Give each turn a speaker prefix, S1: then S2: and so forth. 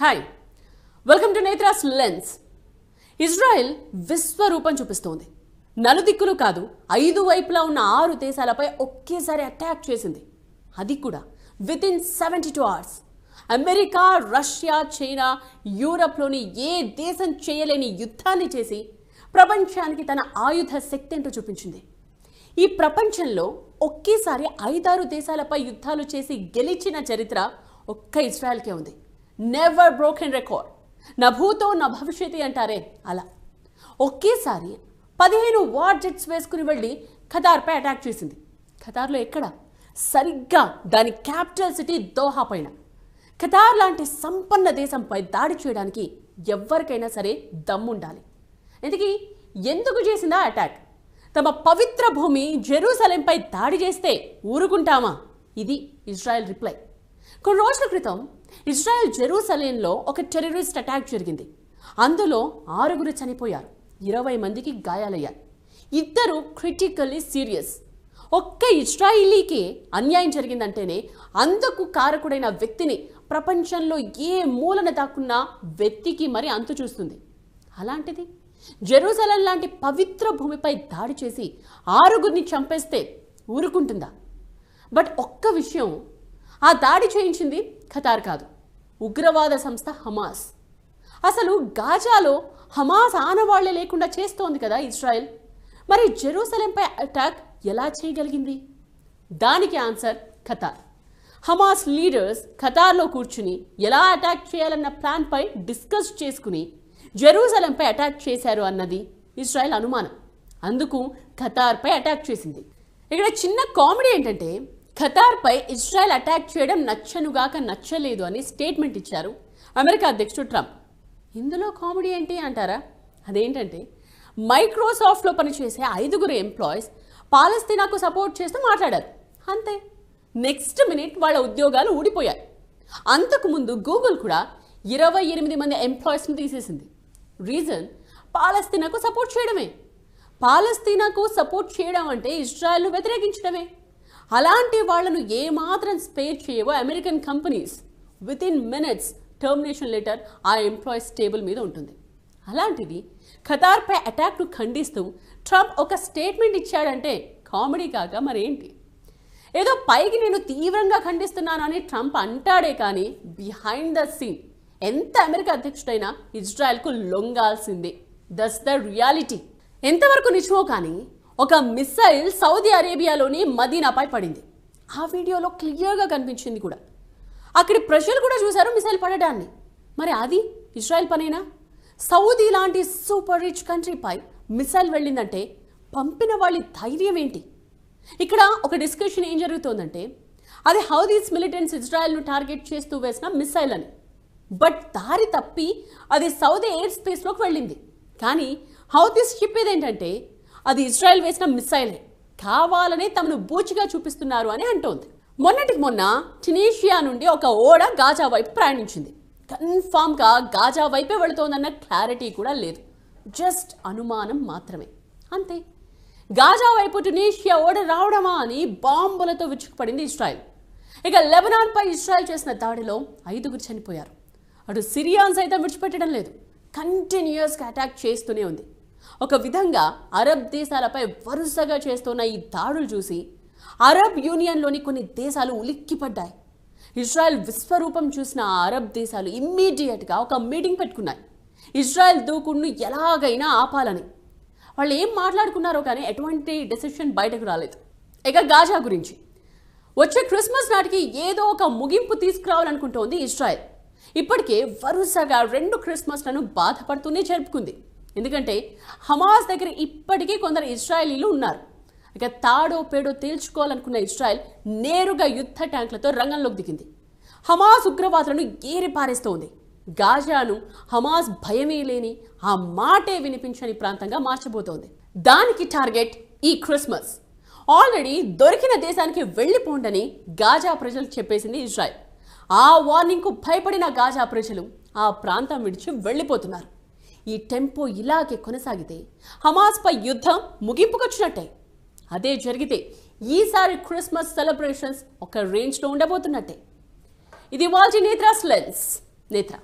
S1: Hi welcome to Netra's lens. Israel విశ్వరూపం చూపిస్తోంది. నలుదిక్కులు కాదు, 5 వైపులా ఉన్న 6 దేశాలపై ఒకేసారి అటాక్ చేసింది. అది కూడా within 72 hours. America, Russia, China, యూరప్లోని ఏ దేశం చేయలేని యుద్ధాన్ని చేసి ప్రపంచానికి తన ఆయుధ శక్తి ఏంటో చూపించింది. ఈ ప్రపంచంలో ఒకేసారి 5-6 దేశాలపై యుద్ధాలు చేసి గెలిచిన చరిత్ర ఒక్క ఇజ్రాయెల్కే ఉంది. Never broken record. నా భూతో నా భవిష్యత్తు అంటారే అలా. ఒకేసారి 15 వార్ జెట్స్ వేసుకుని వెళ్ళి ఖతార్పై అటాక్ చేసింది. ఖతార్లో ఎక్కడ? సరిగ్గా దాని క్యాపిటల్ సిటీ దోహా పైన. ఖతార్ లాంటి సంపన్న దేశంపై దాడి చేయడానికి ఎవరికైనా సరే దమ్ముండాలి. ఎందుకు చేసిందా అటాక్? తమ పవిత్ర భూమి జెరూసలేంపై దాడి చేస్తే ఊరుకుంటామా? ఇది ఇజ్రాయెల్ రిప్లై. కొన్ని రోజుల క్రితం ఇజ్రాయెల్ జెరూసలేంలో ఒక టెర్రరిస్ట్ అటాక్ జరిగింది. అందులో 6 చనిపోయారు, 20 మందికి గాయాలయ్యారు. 2 క్రిటికల్లీ సీరియస్. ఒక్క ఇజ్రాయిలీకి అన్యాయం జరిగిందంటేనే అందుకు కారకుడైన వ్యక్తిని ప్రపంచంలో ఏ మూలన దాక్కున్నా వెతికి మరి అంతు చూస్తుంది. అలాంటిది జెరూసలేం లాంటి పవిత్ర భూమిపై దాడి చేసి 6 చంపేస్తే ఊరుకుంటుందా? బట్ ఒక్క విషయం, ఆ దాడి చేయించింది ఖతార్ కాదు, ఉగ్రవాద సంస్థ హమాస్. అసలు గాజాలో హమాస్ ఆనవాళ్లే లేకుండా చేస్తోంది కదా ఇజ్రాయెల్. మరి జెరూసలేంపై అటాక్ ఎలా చేయగలిగింది? దానికి ఆన్సర్ ఖతార్. హమాస్ లీడర్స్ ఖతార్లో కూర్చుని ఎలా అటాక్ చేయాలన్న ప్లాన్పై డిస్కస్ చేసుకుని జెరూసలేంపై అటాక్ చేశారు అన్నది ఇజ్రాయెల్ అనుమానం. అందుకు ఖతార్పై అటాక్ చేసింది. ఇక్కడ చిన్న కామెడీ ఏంటంటే, ఖతార్పై ఇజ్రాయెల్ అటాక్ చేయడం నచ్చనుగాక నచ్చలేదు అని స్టేట్మెంట్ ఇచ్చారు అమెరికా అధ్యక్షుడు ట్రంప్. ఇందులో కామెడీ ఏంటి అంటారా? అదేంటంటే, మైక్రోసాఫ్ట్లో పనిచేసే 5 ఎంప్లాయీస్ పాలస్తీనాకు సపోర్ట్ చేస్తూ మాట్లాడారు. అంతే, నెక్స్ట్ మినిట్ వాళ్ళ ఉద్యోగాలు ఊడిపోయాయి. అంతకుముందు గూగుల్ కూడా 28 మంది ఎంప్లాయీస్ని తీసేసింది. రీజన్ పాలస్తీనాకు సపోర్ట్ చేయడమే. పాలస్తీనాకు సపోర్ట్ చేయడం అంటే ఇజ్రాయెల్ను వ్యతిరేకించడమే. అలాంటి వాళ్లను ఏమాత్రం స్పేర్ చేయవో American companies. Within minutes termination letter ఆ ఎంప్లాయీస్ టేబుల్ మీద ఉంటుంది. అలాంటిది ఖతార్పై అటాక్ను ఖండిస్తూ ట్రంప్ ఒక స్టేట్మెంట్ ఇచ్చాడంటే కామెడీ కాక మరేంటి? ఏదో పైకి నేను తీవ్రంగా ఖండిస్తున్నాను అని ట్రంప్ అంటాడే కానీ బిహైండ్ ద సీన్ ఎంత అమెరికా అధ్యక్షుడైనా ఇజ్రాయెల్కు లొంగాల్సిందే. That's the reality. ఎంతవరకు నిజమో కానీ ఒక మిసైల్ సౌదీ అరేబియాలోని మదీనాపై పడింది. ఆ వీడియోలో క్లియర్గా కనిపించింది కూడా. అక్కడి ప్రజలు కూడా చూశారు మిసైల్ పడడాన్ని. మరి అది ఇజ్రాయెల్ పనేనా? సౌదీ లాంటి సూపర్ రిచ్ కంట్రీపై మిసైల్ వెళ్ళిందంటే పంపిన వాళ్ళ ధైర్యం ఏంటి? ఇక్కడ ఒక డిస్కషన్ ఏం జరుగుతోందంటే, అది హౌదీస్ మిలిటెంట్స్ ఇజ్రాయెల్ను టార్గెట్ చేస్తూ వేసిన మిసైల్ అని. బట్ దారి తప్పి అది సౌదీ ఎయిర్ స్పేస్లోకి వెళ్ళింది. కానీ హౌదీస్ చెప్పేది ఏంటంటే, అది ఇజ్రాయెల్ వేసిన మిసైలే, కావాలనే తమను బూచిగా చూపిస్తున్నారు అని అంటోంది. మొన్నటికి మొన్న ట్యునీషియా నుండి ఒక ఓడ గాజా వైపు ప్రయాణించింది. కన్ఫామ్గా గాజా వైపే వెళుతోందన్న క్లారిటీ కూడా లేదు, జస్ట్ అనుమానం మాత్రమే. అంతే. గాజా వైపు ట్యునీషియా ఓడ రావడమా అని బాంబులతో విరుచుకుపడింది ఇజ్రాయెల్. ఇక లెబనాన్పై ఇజ్రాయెల్ చేసిన దాడిలో 5 చనిపోయారు. అటు సిరియాన్ సైతం విడిచిపెట్టడం లేదు, కంటిన్యూస్గా అటాక్ చేస్తూనే ఉంది. ఒక విధంగా అరబ్ దేశాలపై వరుసగా చేస్తున్న ఈ దాడులు చూసి అరబ్ యూనియన్లోని కొన్ని దేశాలు ఉలిక్కిపడ్డాయి. ఇజ్రాయెల్ విశ్వరూపం చూసిన ఆ అరబ్ దేశాలు ఇమ్మీడియట్గా ఒక మీటింగ్ పెట్టుకున్నాయి, ఇజ్రాయెల్ దూకుడును ఎలాగైనా ఆపాలని. వాళ్ళు ఏం మాట్లాడుకున్నారో కానీ ఎటువంటి డెసిషన్ బయటకు రాలేదు. ఇక గాజా గురించి వచ్చే క్రిస్మస్ నాటికి ఏదో ఒక ముగింపు తీసుకురావాలనుకుంటోంది ఇజ్రాయెల్. ఇప్పటికే వరుసగా 2 క్రిస్మస్లను బాధపడుతూనే జరుపుకుంది. ఎందుకంటే హమాస్ దగ్గర ఇప్పటికీ కొందరు ఇజ్రాయెలీలు ఉన్నారు. ఇక తాడో పేడో తేల్చుకోవాలనుకున్న ఇజ్రాయెల్ నేరుగా యుద్ధ ట్యాంకులతో రంగంలోకి దిగింది. హమాస్ ఉగ్రవాదులను ఏరిపారేస్తోంది. గాజాను హమాస్ భయమే లేని, ఆ మాటే వినిపించని ప్రాంతంగా మార్చబోతోంది. దానికి టార్గెట్ ఈ క్రిస్మస్. ఆల్రెడీ దొరికిన దేశానికి వెళ్ళిపోండని గాజా ప్రజలు చెప్పేసింది ఇజ్రాయెల్. ఆ వార్నింగ్కు భయపడిన గాజా ప్రజలు ఆ ప్రాంతం విడిచి వెళ్ళిపోతున్నారు. ఈ టెంపో ఇలాగే కొనసాగితే హమాస్పై యుద్ధం ముగింపుకొచ్చినట్టే. అదే జరిగితే ఈసారి క్రిస్మస్ సెలబ్రేషన్స్ ఒక రేంజ్లో ఉండబోతున్నట్టే. ఇది వాల్జీ నేత్రాస్ లెన్స్. నేత్ర.